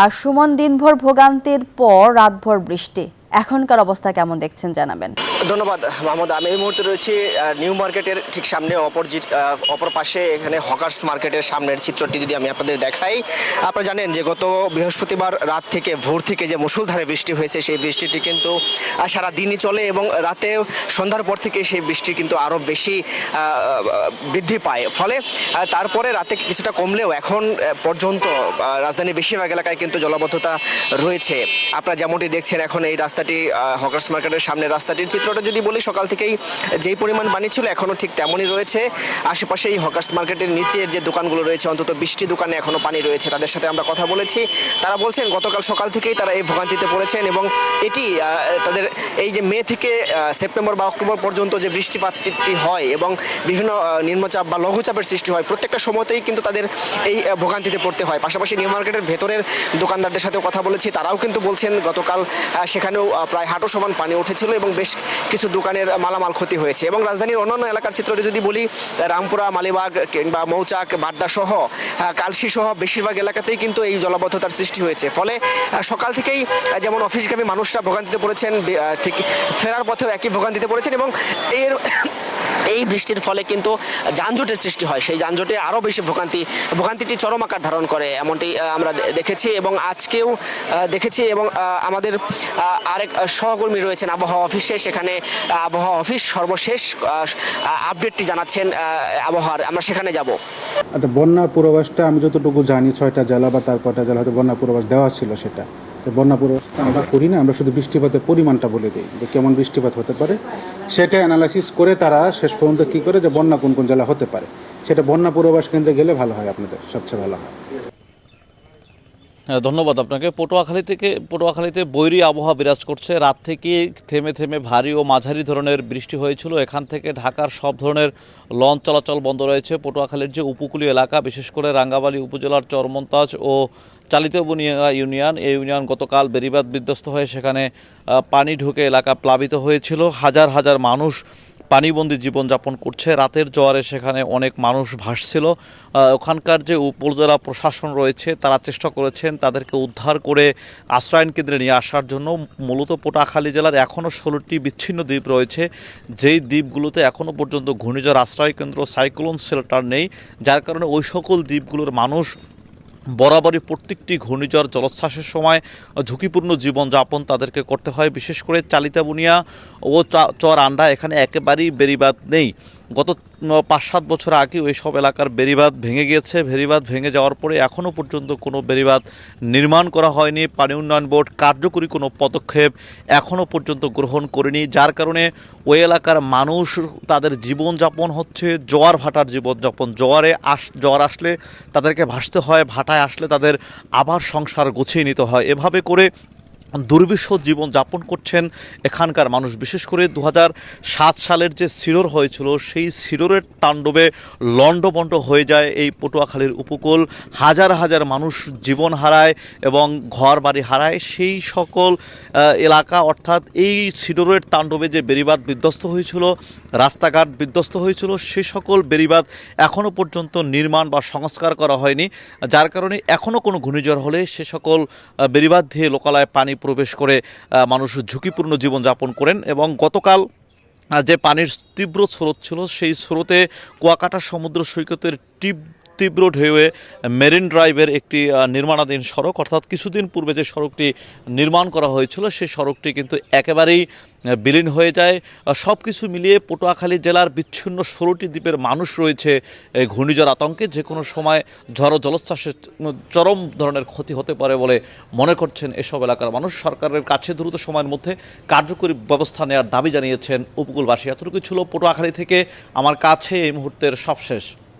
আর সুমন দিনভর ভোগান্তির পর রাতভর বৃষ্টি, এখনকার অবস্থা কেমন দেখছেন জানাবেন। ধন্যবাদ মাহমুদ। আমি এই মুহূর্তে রয়েছি নিউ মার্কেটের ঠিক সামনে, অপর পাশে এখানে হকার্স মার্কেটের সামনের চিত্রটি যদি আমি আপনাদের দেখাই। আপনারা জানেন যে গত বৃহস্পতিবার রাত থেকে ভোর থেকে যে মুষলধারে বৃষ্টি হয়েছে, সেই বৃষ্টিটি কিন্তু সারা দিনই চলে এবং রাতে সন্ধ্যার পর থেকে সেই বৃষ্টি কিন্তু আরও বেশি বৃদ্ধি পায়। ফলে তারপরে রাতে কিছুটা কমলেও এখন পর্যন্ত রাজধানীর বেশিরভাগ এলাকায় কিন্তু জলাবদ্ধতা রয়েছে। আপনারা যেমনটি দেখছেন এখন এই রাস্তাটি, হকার্স মার্কেটের সামনের রাস্তাটির চিত্রটা যদি বলি, সকাল থেকেই যেই পরিমাণ পানি ছিল এখনও ঠিক তেমনই রয়েছে। আশেপাশে এই হকার্স মার্কেটের নিচের যে দোকানগুলো রয়েছে, অন্তত 20টি দোকানে এখনও পানি রয়েছে। তাদের সাথে আমরা কথা বলেছি, তারা বলছেন গতকাল সকাল থেকেই তারা এই ভোগান্তিতে পড়েছেন এবং এটি তাদের এই যে মে থেকে সেপ্টেম্বর বা অক্টোবর পর্যন্ত যে বৃষ্টিপাতটি হয় এবং বিভিন্ন নিম্নচাপ বা লঘুচাপের সৃষ্টি হয়, প্রত্যেকটা সময়তেই কিন্তু তাদের এই ভোগান্তিতে পড়তে হয়। পাশাপাশি নিউ মার্কেটের ভেতরের দোকানদারদের সাথেও কথা বলেছি, তারাও কিন্তু বলছেন গতকাল সেখানেও প্রায় হাঁটু সমান পানি উঠেছিল এবং বেশ কিছু দোকানের মালামাল ক্ষতি হয়েছে। এবং রাজধানীর অন্যান্য এলাকার চিত্রটি যদি বলি, রামপুরা, মালিবাগ কিংবা মৌচাক, বাড্ডা সহ কালশি সহ বেশিরভাগ এলাকাতেই কিন্তু এই জলাবদ্ধতার সৃষ্টি হয়েছে। ফলে সকাল থেকেই যেমন অফিসগামী মানুষরা ভোগান্তিতে পড়েছেন, ঠিক ফেরার পথেও একই ভোগান্তিতে পড়েছেন এবং এই বৃষ্টির ফলে কিন্তু যানজটের সৃষ্টি হয়। সেই যানজটে আরও বেশি ভোগান্তিটি চরম আকার ধারণ করে, এমনটি আমরা দেখেছি এবং আজকেও দেখেছি। এবং আমাদের আরেক সহকর্মী রয়েছেন আবহাওয়া অফিসে, সেখানে আবহাওয়া অফিস সর্বশেষ আপডেটটি জানাচ্ছেন আবহাওয়ার। আমরা সেখানে যাব। একটা বন্যার পূর্বাভাসটা আমি যতটুকু জানি 6টা জেলা বা তার কটা জেলা হয়তো বন্যা পূর্বাভাস দেওয়া ছিল। সেটা তো বন্যা পূর্বাভাসটা আমরা করি না, আমরা শুধু বৃষ্টিপাতের পরিমাণটা বলে দিই যে কেমন বৃষ্টিপাত হতে পারে। সেটা অ্যানালাইসিস করে তারা শেষ পর্যন্ত কী করে যে বন্যা কোন কোন জেলা হতে পারে, সেটা বন্যা পূর্বাভাস কেন্দ্রে গেলে ভালো হয়, আপনাদের সবচেয়ে ভালো হয়। ধন্যবাদ আপনাকে। পটুয়াখালীতে বৈরী আবহাওয়া বিরাজ করছে। রাত থেকে থেমে থেমে ভারী ও মাঝারি ধরনের বৃষ্টি হয়েছিল। এখান থেকে ঢাকার সব ধরনের লঞ্চ চলাচল বন্ধ রয়েছে। পটুয়াখালীর যে উপকূলীয় এলাকা, বিশেষ করে রাঙ্গামালী উপজেলার চরমন্তাজ ও চালিতবুনিয়া ইউনিয়ন, এই ইউনিয়ন গতকাল বেড়িবাঁধ বিধ্বস্ত হয়ে সেখানে পানি ঢুকে এলাকা প্লাবিত হয়েছিল। হাজার হাজার মানুষ পানিবন্দী জীবনযাপন করছে। রাতের জোয়ারে সেখানে অনেক মানুষ ভাসছিল। ওখানকার যে উপজেলা প্রশাসন রয়েছে তারা চেষ্টা করেছেন তাদেরকে উদ্ধার করে আশ্রয়ন কেন্দ্রে নিয়ে আসার জন্য। মূলত পটুয়াখালী জেলার এখনও 16টি বিচ্ছিন্ন দ্বীপ রয়েছে, যেই দ্বীপগুলোতে এখনও পর্যন্ত ঘূর্ণিঝড় আশ্রয় কেন্দ্র, সাইক্লোন শেল্টার নেই, যার কারণে ওই সকল দ্বীপগুলোর মানুষ বরাবরই প্রত্যেকটি ঘূর্ণিঝড় জলোচ্ছ্বাসের সময় ঝুঁকিপূর্ণ জীবনযাপন তাদেরকে করতে হয়। বিশেষ করে চালিতাবুনিয়া ও চর আন্ডা, এখানে একেবারেই বেড়িবাঁধ নেই। গত 5-7 বছর আগে ওই সব এলাকার বেড়িবাঁধ ভেঙে গিয়েছে। বেড়িবাঁধ ভেঙে যাওয়ার পরে এখনও পর্যন্ত কোনো বেড়িবাঁধ নির্মাণ করা হয়নি। পানি উন্নয়ন বোর্ড কার্যকরী কোনো পদক্ষেপ এখনও পর্যন্ত গ্রহণ করেনি, যার কারণে ওই এলাকার মানুষ তাদের জীবনযাপন হচ্ছে জোয়ার ভাটার জীবনযাপন। জ্বর আসলে তাদেরকে ভাসতে হয়, ভাটায় আসলে তাদের আবার সংসার গুছিয়ে নিতে হয়। এভাবে করে দুর্বিষহ জীবন যাপন করছেন এখানকার মানুষ। বিশেষ করে 2007 সালের যে সিডর হয়েছিল, সেই সিডরের তাণ্ডবে লণ্ডভণ্ড হয়ে যায় এই পটুয়াখালীর উপকূল। হাজার হাজার মানুষ জীবন হারায় এবং ঘর বাড়ি হারায়। সেই সকল এলাকা, অর্থাৎ এই সিডরের তাণ্ডবে যে বেড়িবাঁধ বিধ্বস্ত হয়েছিল, রাস্তাঘাট বিধ্বস্ত হয়েছিল, সেই সকল বেড়িবাঁধ এখনও পর্যন্ত নির্মাণ বা সংস্কার করা হয়নি, যার কারণে এখনও কোনো ঘূর্ণিঝড় হলে সে সকল বেড়িবাঁধ দিয়ে লোকালয়ে পানি প্রবেশ করে মানুষ ঝুঁকিপূর্ণ জীবনযাপন করেন। এবং গতকাল যে পানির তীব্র স্রোত ছিল, সেই স্রোতে কুয়াকাটা সমুদ্র সৈকতের তীব্র ঢেউয়ে মেরিন ড্রাইভের একটি নির্মাণাধীন সড়ক, অর্থাৎ কিছুদিন পূর্বে যে সড়কটি নির্মাণ করা হয়েছিল, সেই সড়কটি কিন্তু একেবারেই বিলীন হয়ে যায়। সব কিছু মিলিয়ে পটুয়াখালী জেলার বিচ্ছিন্ন 16টি দ্বীপের মানুষ রয়েছে ঘূর্ণিঝড় আতঙ্কে। যে কোনো সময় ঝড় জলোচ্ছ্বাসের চরম ধরনের ক্ষতি হতে পারে বলে মনে করছেন এসব এলাকার মানুষ। সরকারের কাছে দ্রুত সময়ের মধ্যে কার্যকরী ব্যবস্থা নেওয়ার দাবি জানিয়েছেন উপকূলবাসী। এতটুকু ছিল পটুয়াখালী থেকে আমার কাছে এই মুহূর্তের সবশেষ।